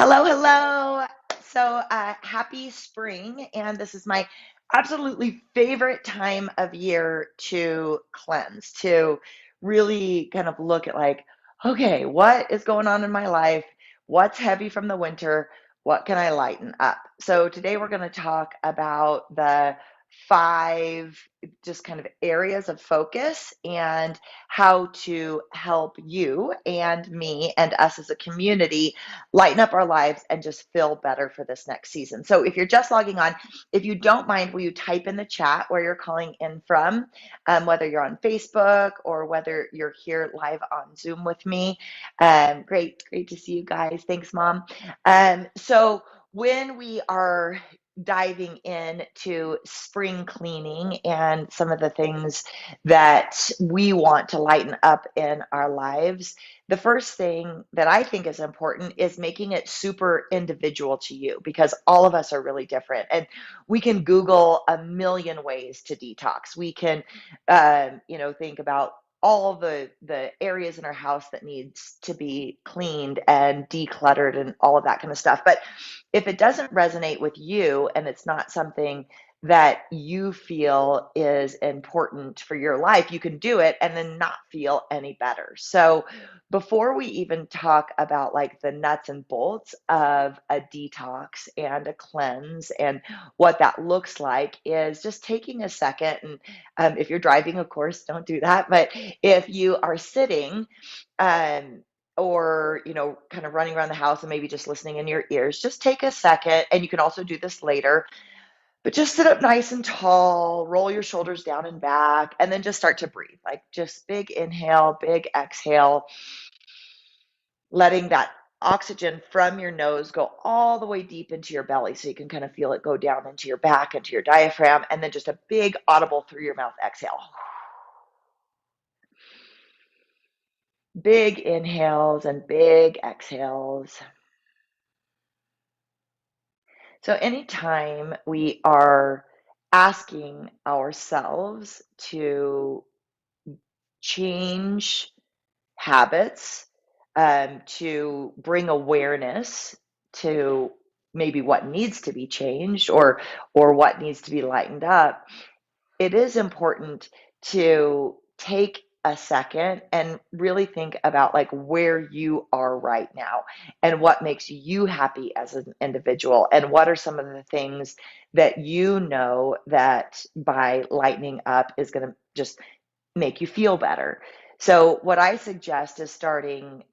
Hello, hello. Happy spring, and this is my absolutely favorite time of year to cleanse, to really kind of look at like, okay, what is going on in my life? What's heavy from the winter? What can I lighten up? So today we're going to talk about the five just kind of areas of focus and how to help you and me and us as a community lighten up our lives and just feel better for this next season. So if you're just logging on, if you don't mind, will you type in the chat where you're calling in from, whether you're on Facebook or whether you're here live on Zoom with me. Great to see you guys. Thanks, Mom. So when we are diving into spring cleaning and some of the things that we want to lighten up in our lives, the first thing that I think is important is making it super individual to you because all of us are really different. And we can Google a million ways to detox. We can, think about all the areas in our house that needs to be cleaned and decluttered and all of that kind of stuff. But if it doesn't resonate with you and it's not something that you feel is important for your life, you can do it and then not feel any better. So before we even talk about like the nuts and bolts of a detox and a cleanse and what that looks like, is just taking a second. And if you're driving, of course, don't do that. But if you are sitting, um, or kind of running around the house and maybe just listening in your ears, just take a second. And you can also do this later, but just sit up nice and tall, roll your shoulders down and back, and then just start to breathe. Like just big inhale, big exhale, letting that oxygen from your nose go all the way deep into your belly so you can kind of feel it go down into your back, into your diaphragm, and then just a big audible through your mouth exhale. Big inhales and big exhales. So anytime we are asking ourselves to change habits, to bring awareness to maybe what needs to be changed or what needs to be lightened up, it is important to take a second and really think about like where you are right now and what makes you happy as an individual and what are some of the things that you know that by lightening up is going to just make you feel better. So what I suggest is starting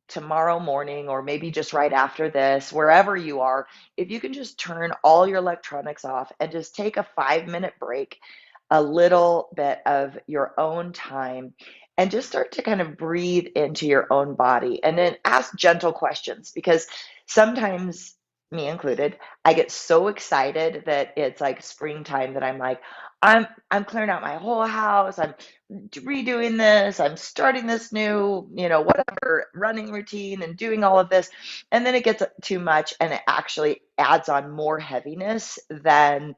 tomorrow morning or maybe just right after this, wherever you are, if you can just turn all your electronics off and just take a 5-minute break, a little bit of your own time, and just start to kind of breathe into your own body and then ask gentle questions because sometimes, me included, I get so excited that it's like springtime that I'm like, I'm clearing out my whole house. I'm redoing this. I'm starting this new, whatever running routine and doing all of this. And then it gets too much and it actually adds on more heaviness than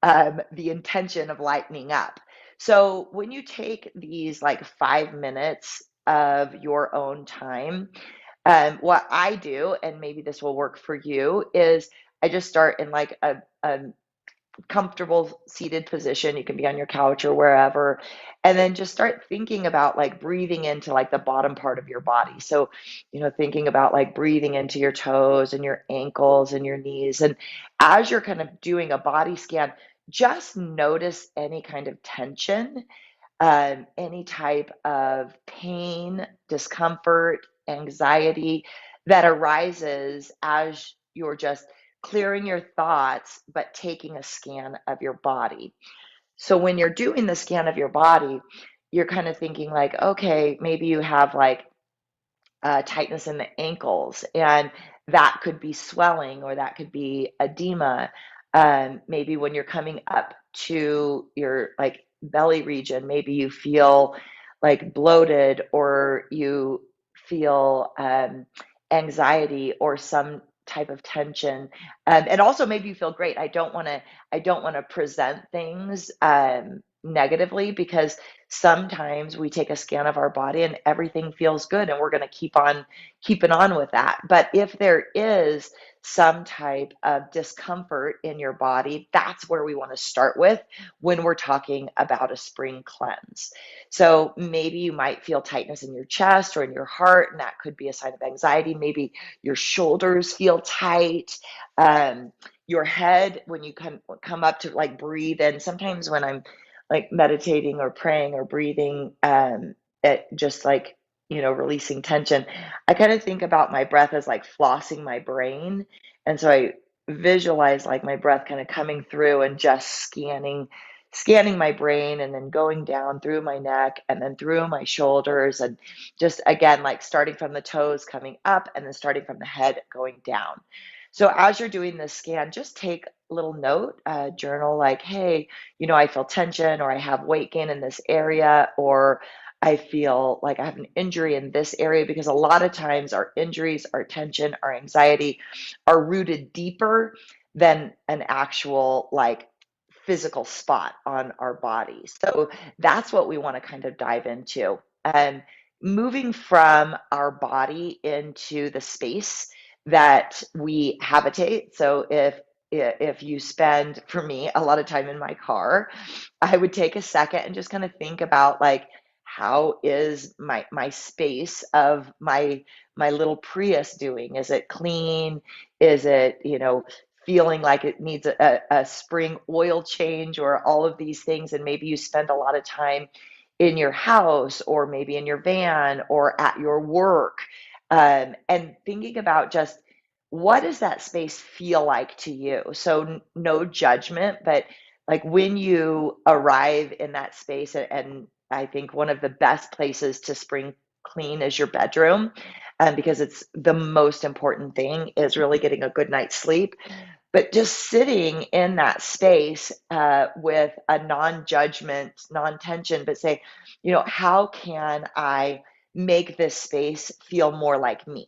the intention of lightening up. So when you take these like 5 minutes of your own time, what I do, and maybe this will work for you, is I just start in like a comfortable seated position. You can be on your couch or wherever, and then just start thinking about like breathing into like the bottom part of your body. So, thinking about like breathing into your toes and your ankles and your knees. And as you're kind of doing a body scan, just notice any kind of tension, any type of pain, discomfort, anxiety that arises as you're just clearing your thoughts, but taking a scan of your body. So when you're doing the scan of your body, you're kind of thinking like, okay, maybe you have like tightness in the ankles, and that could be swelling or that could be edema. Maybe when you're coming up to your like belly region, maybe you feel like bloated or you feel anxiety or some type of tension, and also maybe you feel great. I don't want to present things negatively, because sometimes we take a scan of our body and everything feels good and we're going to keep on keeping on with that. But if there is some type of discomfort in your body, that's where we want to start with when we're talking about a spring cleanse. So maybe you might feel tightness in your chest or in your heart, and that could be a sign of anxiety. Maybe your shoulders feel tight. Your head, when you come up to like breathe in, sometimes when I'm like meditating or praying or breathing, it just like, releasing tension, I kind of think about my breath as like flossing my brain. And so I visualize like my breath kind of coming through and just scanning my brain, and then going down through my neck and then through my shoulders, and just again like starting from the toes coming up and then starting from the head going down. So as you're doing this scan, just take a little note, journal like, hey, I feel tension, or I have weight gain in this area, or I feel like I have an injury in this area, because a lot of times our injuries, our tension, our anxiety are rooted deeper than an actual like physical spot on our body. So that's what we want to kind of dive into. And moving from our body into the space that we habitate. So if you spend, for me, a lot of time in my car, I would take a second and just kind of think about like, how is my space of my little Prius doing? Is it clean? Is it, feeling like it needs a spring oil change, or all of these things? And maybe you spend a lot of time in your house, or maybe in your van, or at your work, and thinking about just what does that space feel like to you? So no judgment, but like when you arrive in that space, and I think one of the best places to spring clean is your bedroom, because it's the most important thing is really getting a good night's sleep. But just sitting in that space, with a non-judgment, non-tension, but say, how can I make this space feel more like me?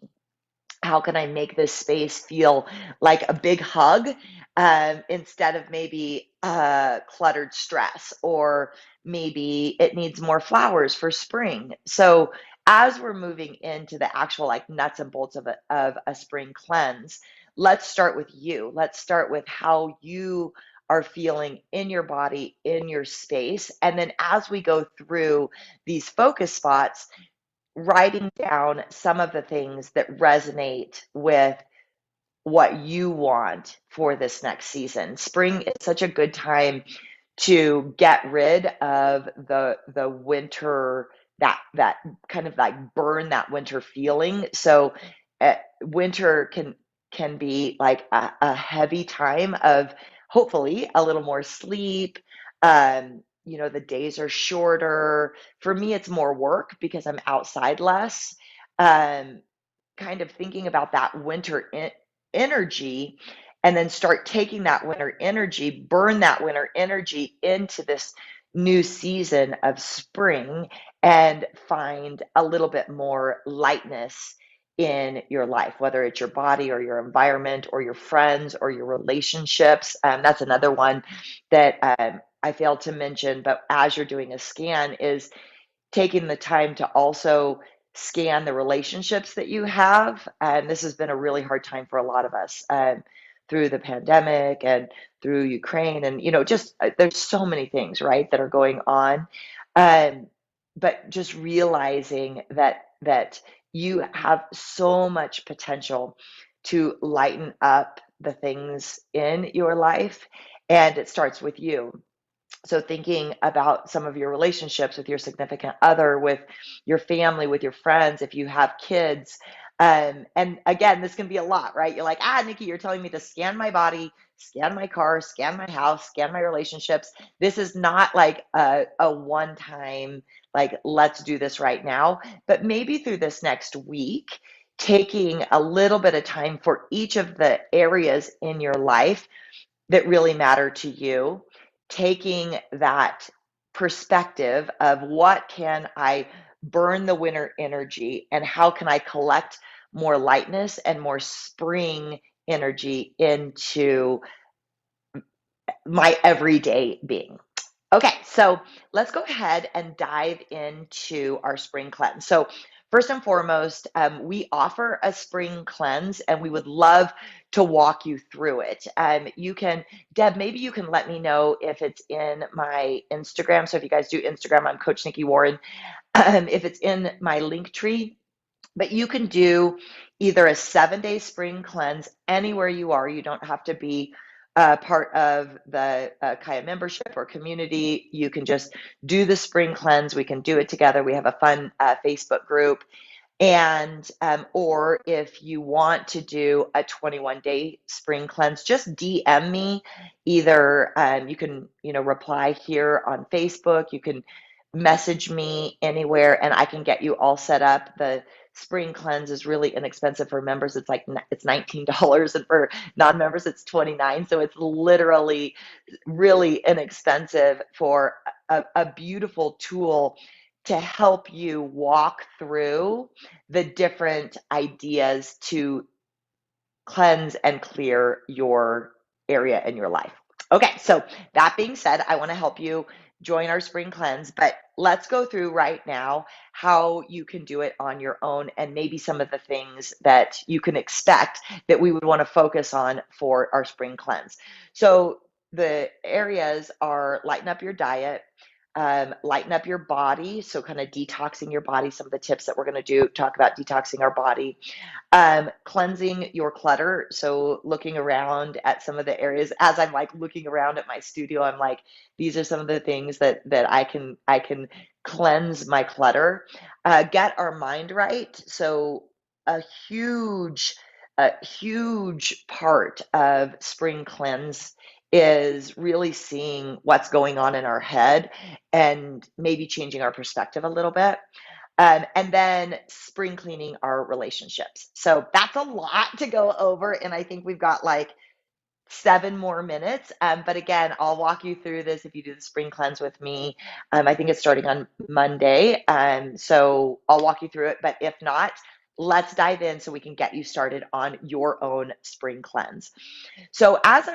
How can I make this space feel like a big hug, instead of maybe cluttered stress, or maybe it needs more flowers for spring. So as we're moving into the actual like nuts and bolts of a spring cleanse, let's start with you. Let's start with how you are feeling in your body, in your space. And then as we go through these focus spots, writing down some of the things that resonate with what you want for this next season. Spring is such a good time to get rid of the winter, that kind of like burn that winter feeling. So winter can be like a heavy time of hopefully a little more sleep. The days are shorter. For me, it's more work because I'm outside less. Um, Kind of thinking about that winter energy, and then start taking that winter energy, burn that winter energy into this new season of spring, and find a little bit more lightness in your life, whether it's your body or your environment or your friends or your relationships. That's another one that I failed to mention, but as you're doing a scan, is taking the time to also scan the relationships that you have. And this has been a really hard time for a lot of us, through the pandemic and through Ukraine. And, just there's so many things, right, that are going on. Um, but just realizing that you have so much potential to lighten up the things in your life. And it starts with you. So thinking about some of your relationships with your significant other, with your family, with your friends, if you have kids. And again, this can be a lot, right? You're like, Nikki, you're telling me to scan my body, scan my car, scan my house, scan my relationships. This is not like a one time, like, let's do this right now. But maybe through this next week, taking a little bit of time for each of the areas in your life that really matter to you, taking that perspective of what can I burn the winter energy, and how can I collect more lightness and more spring energy into my everyday being. Okay, so let's go ahead and dive into our spring cleanse. So, first and foremost, we offer a spring cleanse and we would love to walk you through it. You can, Deb, maybe you can let me know if it's in my Instagram. So, if you guys do Instagram, I'm Coach Nikki Warren. If it's in my link tree, but you can do either a 7 day spring cleanse anywhere you are. You don't have to be part of the Kaya membership or community. You can just do the spring cleanse. We can do it together. We have a fun Facebook group. And or if you want to do a 21-day spring cleanse, just DM me. Either you can, reply here on Facebook. You can message me anywhere, and I can get you all set up. The spring cleanse is really inexpensive for members. It's $19, and for non-members it's 29. So it's literally really inexpensive for a beautiful tool to help you walk through the different ideas to cleanse and clear your area in your life. Okay, so that being said, I want to help you join our spring cleanse, but let's go through right now how you can do it on your own and maybe some of the things that you can expect that we would want to focus on for our spring cleanse. So the areas are lighten up your diet, lighten up your body, so kind of detoxing your body. Some of the tips that we're going to do talk about detoxing our body, cleansing your clutter. So looking around at some of the areas as I'm like looking around at my studio, I'm like, these are some of the things that I can cleanse my clutter. Get our mind right. So a huge, a huge part of spring cleanse is really seeing what's going on in our head and maybe changing our perspective a little bit. And then spring cleaning our relationships. So that's a lot to go over. And I think we've got like 7 more minutes. But again, I'll walk you through this if you do the spring cleanse with me. I think it's starting on Monday. So I'll walk you through it. But if not, let's dive in so we can get you started on your own spring cleanse. So as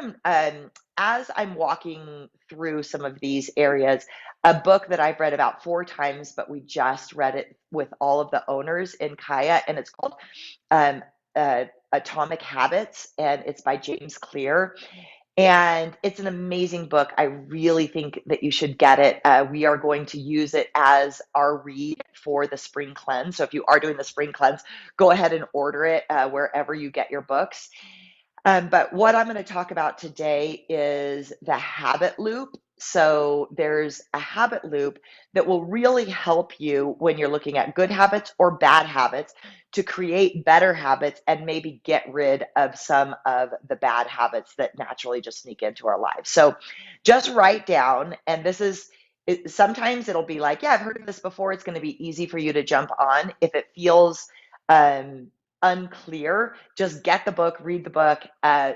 I'm walking through some of these areas, a book that I've read about 4 times, but we just read it with all of the owners in Kaya, and it's called um, Atomic Habits, and it's by James Clear. And it's an amazing book. I really think that you should get it. We are going to use it as our read for the spring cleanse. So if you are doing the spring cleanse, go ahead and order it wherever you get your books. But what I'm going to talk about today is the habit loop. So there's a habit loop that will really help you when you're looking at good habits or bad habits to create better habits and maybe get rid of some of the bad habits that naturally just sneak into our lives. So just write down, and sometimes it'll be like, yeah, I've heard of this before. It's going to be easy for you to jump on. If it feels um, unclear, just get the book, read the book,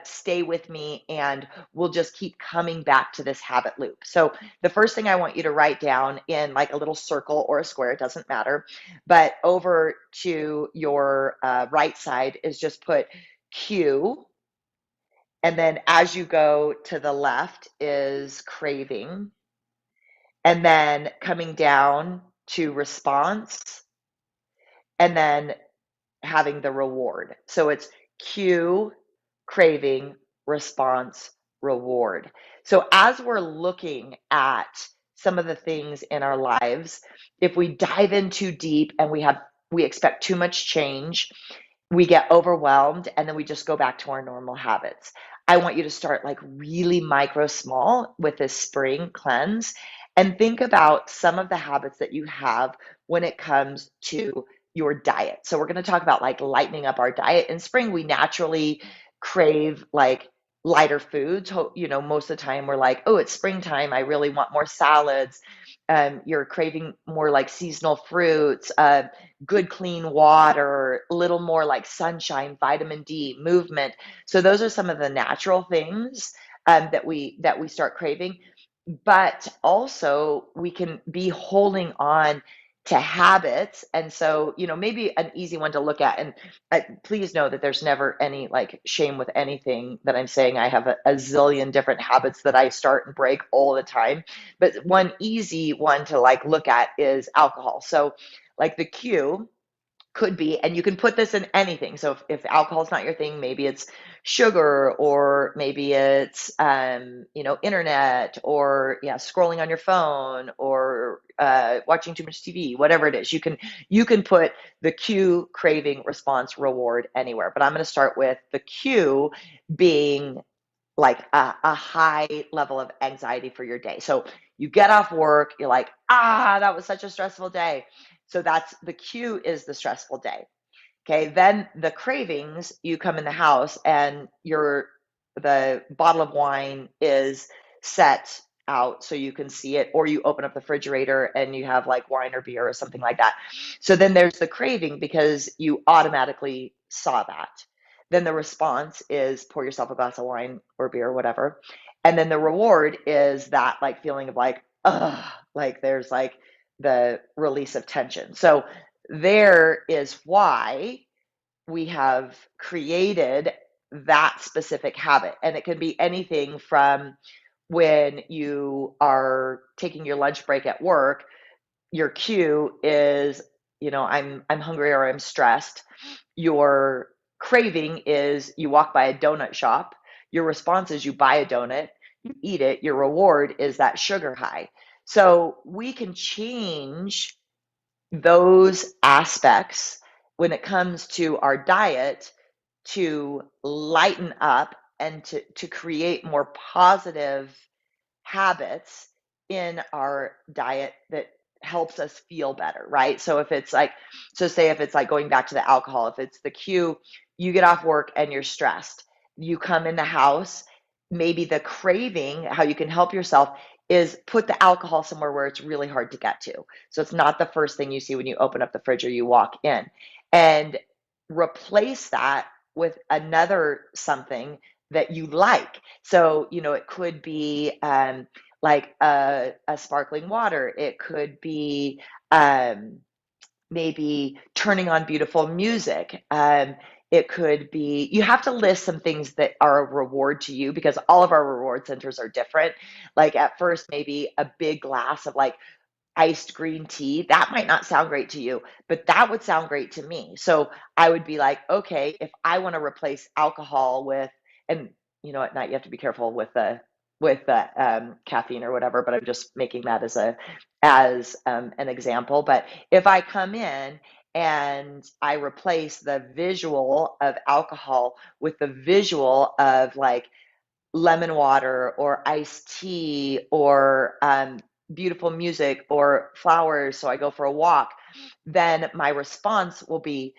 stay with me, and we'll just keep coming back to this habit loop. So the first thing I want you to write down in like a little circle or a square, it doesn't matter, but over to your right side is just put Q, and then as you go to the left is craving, and then coming down to response, and then having the reward. So it's cue, craving, response, reward. So as we're looking at some of the things in our lives, if we dive in too deep and we expect too much change, we get overwhelmed and then we just go back to our normal habits. I want you to start like really micro small with this spring cleanse and think about some of the habits that you have when it comes to your diet. So we're going to talk about like lightening up our diet. In spring, we naturally crave like lighter foods. Most of the time we're like, oh, it's springtime. I really want more salads. You're craving more like seasonal fruits, good clean water, a little more like sunshine, vitamin D, movement. So those are some of the natural things that we start craving. But also we can be holding on to habits. And so, maybe an easy one to look at, and please know that there's never any like shame with anything that I'm saying. I have a zillion different habits that I start and break all the time. But one easy one to like look at is alcohol. So, like the cue could be, and you can put this in anything. So if alcohol is not your thing, maybe it's sugar, or maybe it's internet, or yeah, scrolling on your phone, or watching too much TV, whatever it is. You can put the cue, craving, response, reward anywhere. But I'm going to start with the cue being like a high level of anxiety for your day. So you get off work, you're like, that was such a stressful day. So that's the cue, is the stressful day. Okay, then the cravings, you come in the house and the bottle of wine is set out so you can see it, or you open up the refrigerator and you have like wine or beer or something like that. So then there's the craving because you automatically saw that. Then the response is pour yourself a glass of wine or beer or whatever. And then the reward is that like feeling of like, like there's like the release of tension. So there is why we have created that specific habit. And it can be anything from when you are taking your lunch break at work, your cue is, I'm hungry or I'm stressed. Your craving is you walk by a donut shop. Your response is you buy a donut, you eat it. Your reward is that sugar high. So we can change those aspects when it comes to our diet to lighten up and to create more positive habits in our diet that helps us feel better, right? So if it's like, so say if it's like going back to the alcohol, if it's the cue, you get off work and you're stressed, you come in the house, maybe the craving, how you can help yourself is put the alcohol somewhere where it's really hard to get to. So it's not the first thing you see when you open up the fridge or you walk in, and replace that with another something that you like. So, it could be like a sparkling water. It could be um, maybe turning on beautiful music. It could be, you have to list some things that are a reward to you because all of our reward centers are different. Like at first, maybe a big glass of like iced green tea, that might not sound great to you, but that would sound great to me. So I would be like, okay, if I want to replace alcohol with, and at night you have to be careful with the caffeine or whatever, but I'm just making that as an example. But if I come in and I replace the visual of alcohol with the visual of like lemon water or iced tea or beautiful music or flowers, so I go for a walk, then my response will be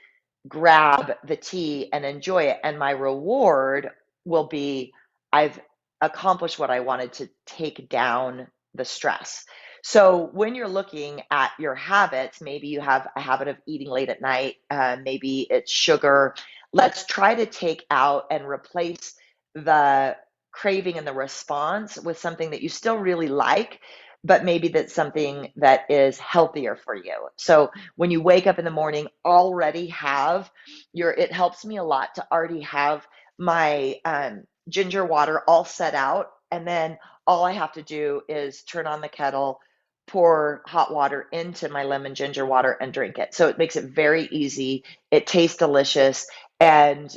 grab the tea and enjoy it. And my reward will be I've accomplished what I wanted to take down the stress. So when you're looking at your habits, maybe you have a habit of eating late at night, maybe it's sugar. Let's try to take out and replace the craving and the response with something that you still really like, but maybe that's something that is healthier for you. So when you wake up in the morning, already have it helps me a lot to already have my ginger water all set out. And then all I have to do is turn on the kettle, pour hot water into my lemon ginger water and drink it. So it makes it very easy. It tastes delicious. And,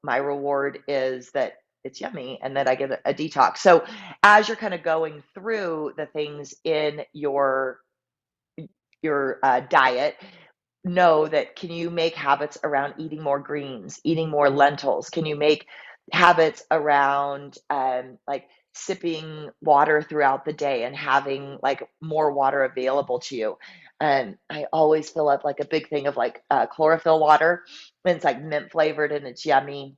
my reward is that it's yummy and that I get a detox. So as you're kind of going through the things in your diet, know that can you make habits around eating more greens, eating more lentils? Can you make habits around like sipping water throughout the day and having like more water available to you? And I always fill up like a big thing of like chlorophyll water, and it's like mint flavored and it's yummy.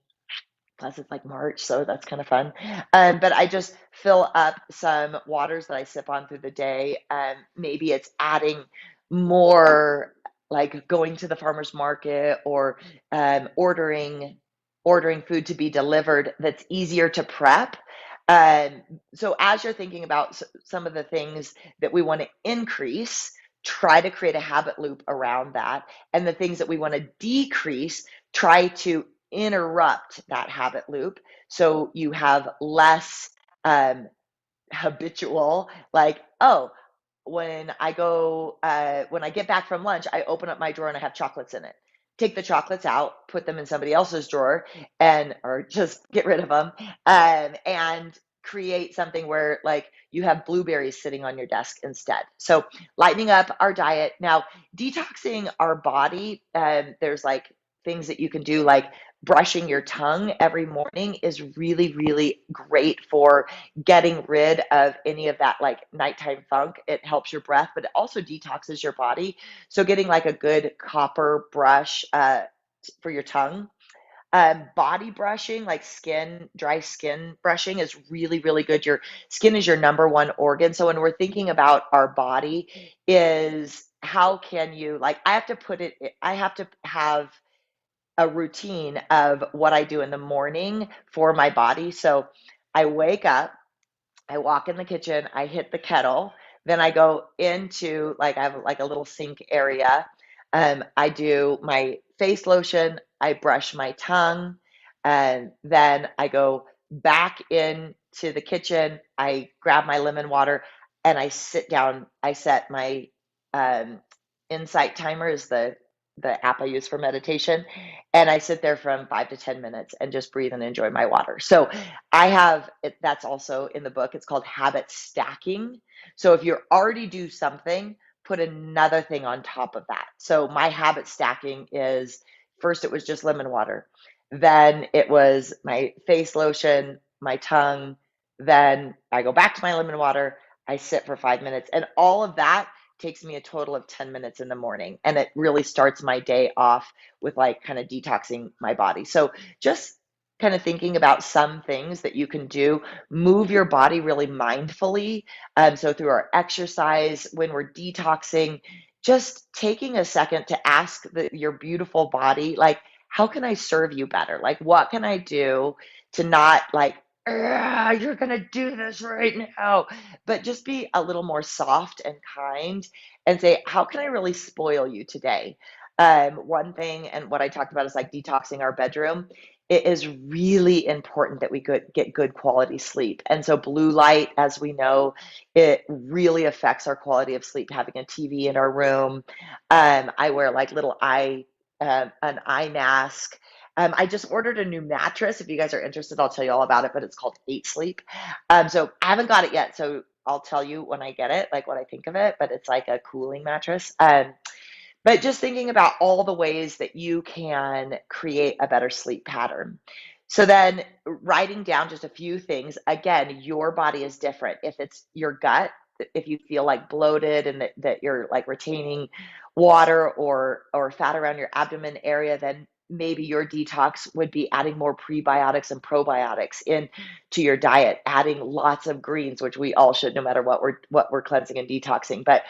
Plus, it's like March, so that's kind of fun. But I just fill up some waters that I sip on through the day. Maybe it's adding more, like going to the farmer's market or ordering food to be delivered that's easier to prep. So as you're thinking about some of the things that we want to increase try to create a habit loop around that. And the things that we want to decrease, try to interrupt that habit loop so you have less um, habitual, like, oh, when I get back from lunch, I open up my drawer and I have chocolates in it. Take the chocolates out, put them in somebody else's drawer, and or just get rid of them, and create something where like you have blueberries sitting on your desk instead. So lightening up our diet. Now, detoxing our body. There's like things that you can do, like brushing your tongue every morning is really, really great for getting rid of any of that like nighttime funk. It helps your breath, but it also detoxes your body. So getting like a good copper brush for your tongue. Body brushing, like dry skin brushing is really, really good. Your skin is your number one organ. So when we're thinking about our body, is how can you, like, I have to have a routine of what I do in the morning for my body. So I wake up, I walk in the kitchen, I hit the kettle, then I go into like I have like a little sink area. I do my face lotion, I brush my tongue, and then I go back into the kitchen, I grab my lemon water, and I sit down. I set my um, Insight timer is the app I use for meditation, and I sit there from 5 to 10 minutes and just breathe and enjoy my water. So I have it, that's also in the book. It's called habit stacking. So if you already do something, put another thing on top of that. So my habit stacking is, first it was just lemon water. Then it was my face lotion, my tongue. Then I go back to my lemon water. I sit for 5 minutes. And all of that takes me a total of 10 minutes in the morning. And it really starts my day off with like kind of detoxing my body. So just kind of thinking about some things that you can do, move your body really mindfully. So through our exercise, when we're detoxing, just taking a second to ask your beautiful body, like, how can I serve you better? Like, what can I do to not like, you're going to do this right now, but just be a little more soft and kind and say, how can I really spoil you today? One thing, and what I talked about is like detoxing our bedroom. It is really important that we get good quality sleep. And so blue light, as we know, it really affects our quality of sleep, having a TV in our room. I wear like an eye mask. I just ordered a new mattress. If you guys are interested, I'll tell you all about it, but it's called 8 Sleep. So I haven't got it yet. So I'll tell you when I get it, like what I think of it, but it's like a cooling mattress. But just thinking about all the ways that you can create a better sleep pattern. So then writing down just a few things. Again, your body is different. If it's your gut, if you feel like bloated and that you're like retaining water or fat around your abdomen area, then maybe your detox would be adding more prebiotics and probiotics into your diet, adding lots of greens, which we all should, no matter what we're cleansing and detoxing. But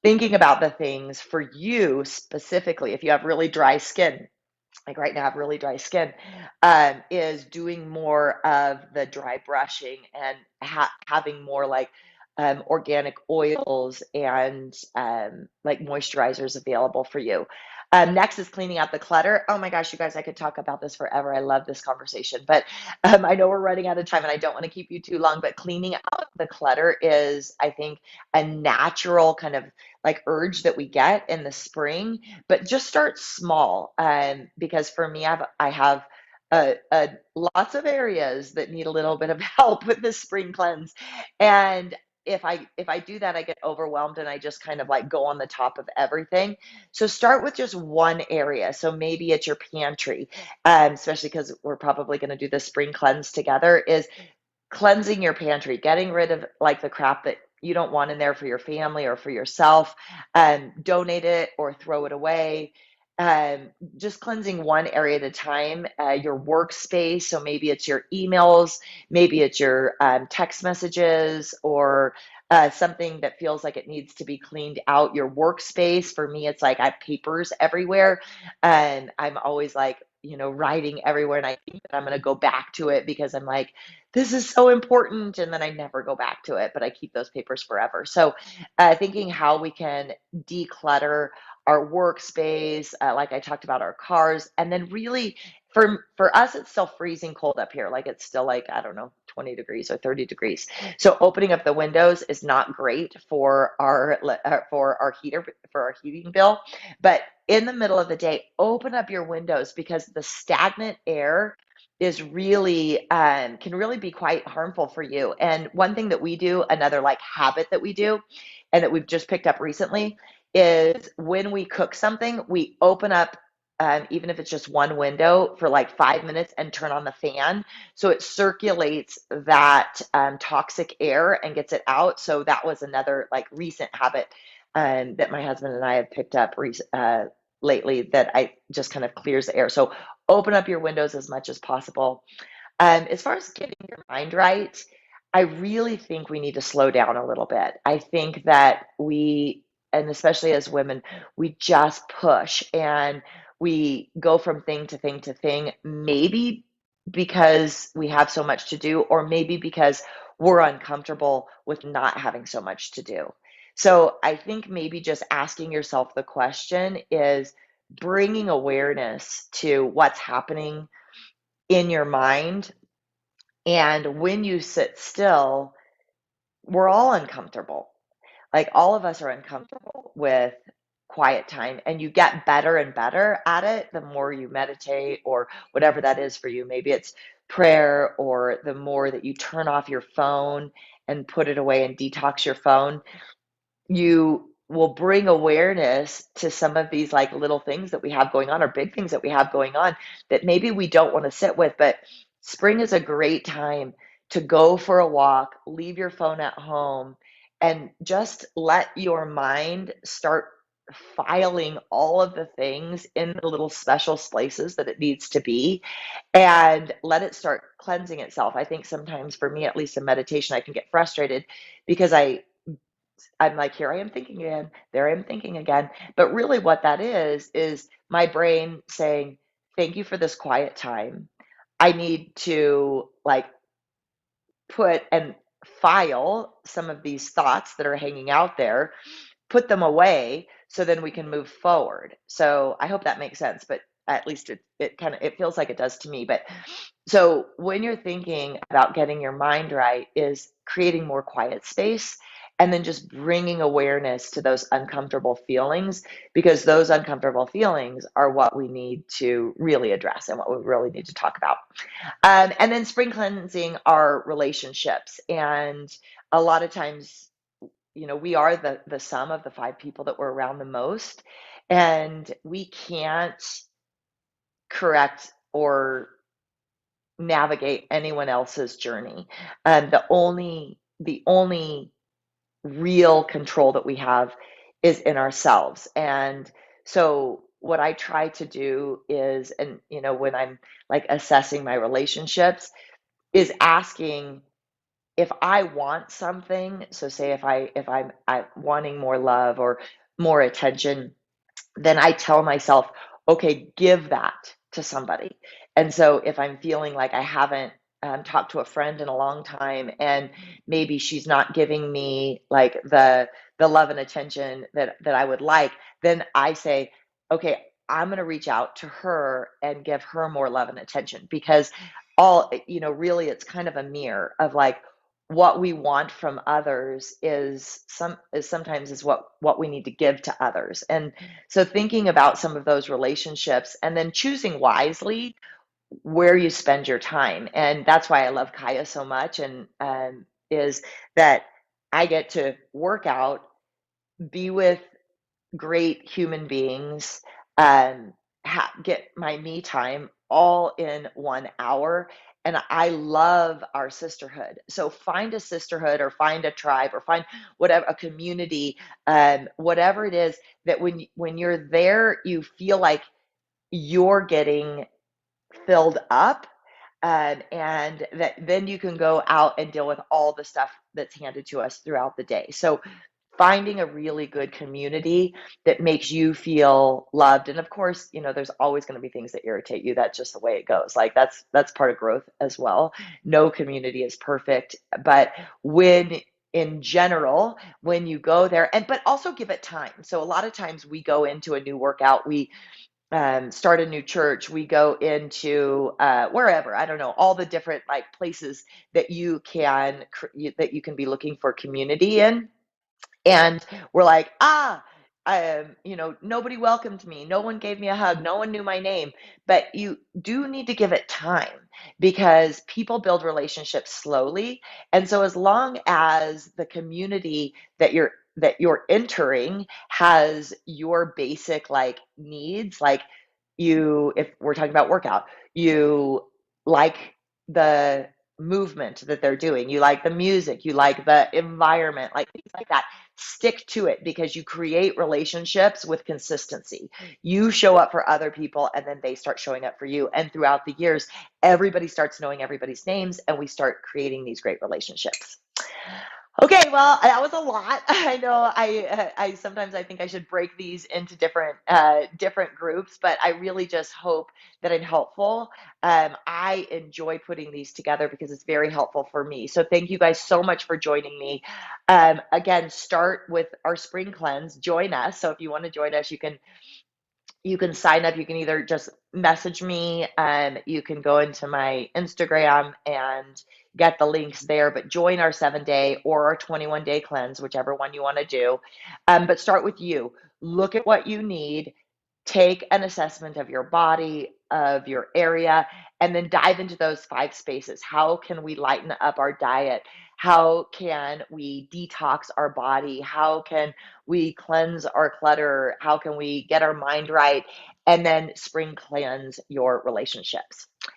thinking about the things for you specifically, if you have really dry skin, like right now I have really dry skin, is doing more of the dry brushing and having more like organic oils and like moisturizers available for you. Next is cleaning out the clutter. Oh my gosh, you guys, I could talk about this forever. I love this conversation, but I know we're running out of time and I don't want to keep you too long, but cleaning out the clutter is, I think, a natural kind of like urge that we get in the spring, but just start small. Because for me, I have lots of areas that need a little bit of help with the spring cleanse, and if I do that, I get overwhelmed and I just kind of like go on the top of everything. So start with just one area. So maybe it's your pantry, especially because we're probably going to do the spring cleanse together. Is cleansing your pantry, getting rid of like the crap that you don't want in there for your family or for yourself, donate it or throw it away. Just cleansing one area at a time. Your workspace, so maybe it's your emails, maybe it's your text messages, or something that feels like it needs to be cleaned out. Your workspace, for me, it's like I have papers everywhere, and I'm always like writing everywhere, and I think that I'm going to go back to it because I'm like, this is so important, and then I never go back to it, but I keep those papers forever. So, thinking how we can declutter our workspace, like I talked about, our cars, and then really for us, it's still freezing cold up here. Like it's still like, I don't know, 20 degrees or 30 degrees. So opening up the windows is not great for our heater, for our heating bill. But in the middle of the day, open up your windows because the stagnant air is really can really be quite harmful for you. And one thing that we do, another like habit that we do, and that we've just picked up recently, is when we cook something, we open up, even if it's just one window for like 5 minutes and turn on the fan. So it circulates that toxic air and gets it out. So that was another like recent habit that my husband and I have picked up lately that I just kind of clears the air. So open up your windows as much as possible. As far as getting your mind right, I really think we need to slow down a little bit. I think that and especially as women, we just push and we go from thing to thing to thing, maybe because we have so much to do, or maybe because we're uncomfortable with not having so much to do. So I think maybe just asking yourself the question is bringing awareness to what's happening in your mind. And when you sit still, we're all uncomfortable. Like all of us are uncomfortable with quiet time, and you get better and better at it the more you meditate or whatever that is for you. Maybe it's prayer, or the more that you turn off your phone and put it away and detox your phone, you will bring awareness to some of these like little things that we have going on, or big things that we have going on that maybe we don't want to sit with. But spring is a great time to go for a walk, leave your phone at home, and just let your mind start filing all of the things in the little special places that it needs to be, and let it start cleansing itself. I think sometimes for me, at least in meditation, I can get frustrated because I'm like, here I am thinking again, there I am thinking again. But really, what that is my brain saying, thank you for this quiet time. I need to like put and file some of these thoughts that are hanging out there, put them away so then we can move forward. So I hope that makes sense, but at least it kind of it feels like it does to me. But so when you're thinking about getting your mind right, is creating more quiet space and then just bringing awareness to those uncomfortable feelings, because those uncomfortable feelings are what we need to really address and what we really need to talk about. And then spring cleansing our relationships. And a lot of times, we are the sum of the five people that we're around the most, and we can't correct or navigate anyone else's journey. The only real control that we have is in ourselves. And so what I try to do is, and when I'm like assessing my relationships, is asking if I want something. So say if I'm wanting more love or more attention, then I tell myself, okay, give that to somebody. And so if I'm feeling like I haven't talked to a friend in a long time, and maybe she's not giving me like the love and attention that I would like, then I say, okay, I'm going to reach out to her and give her more love and attention, because really it's kind of a mirror of like what we want from others is sometimes is what we need to give to others. And so thinking about some of those relationships and then choosing wisely where you spend your time. And that's why I love Kaya so much, and is that I get to work out, be with great human beings, get my me time all in 1 hour. And I love our sisterhood. So find a sisterhood, or find a tribe, or find whatever, a community, whatever it is, that when you're there, you feel like you're getting filled up, and that then you can go out and deal with all the stuff that's handed to us throughout the day. So finding a really good community that makes you feel loved. And of course, there's always going to be things that irritate you. That's just the way it goes. Like that's part of growth as well. No community is perfect, but when in general, when you go there, and but also give it time. So a lot of times we go into a new workout, we start a new church, we go into wherever, I don't know, all the different like places that that you can be looking for community in, and we're like, nobody welcomed me, no one gave me a hug, no one knew my name. But you do need to give it time, because people build relationships slowly. And so as long as the community that you're entering has your basic like needs, like, if we're talking about workout, you like the movement that they're doing, you like the music, you like the environment, like things like that, stick to it, because you create relationships with consistency. You show up for other people, and then they start showing up for you. And throughout the years, everybody starts knowing everybody's names, and we start creating these great relationships. Okay, well, that was a lot. I know I sometimes I think I should break these into different groups, but I really just hope that I'm helpful. I enjoy putting these together because it's very helpful for me. So thank you guys so much for joining me. Again, start with our spring cleanse. Join us. So if you want to join us, you can sign up. You can either just message me, you can go into my Instagram and get the links there, but join our 7-day or our 21-day cleanse, whichever one you want to do. But start with you. Look at what you need, take an assessment of your body, of your area, and then dive into those 5 spaces. How can we lighten up our diet? How can we detox our body? How can we cleanse our clutter? How can we get our mind right? And then spring cleanse your relationships.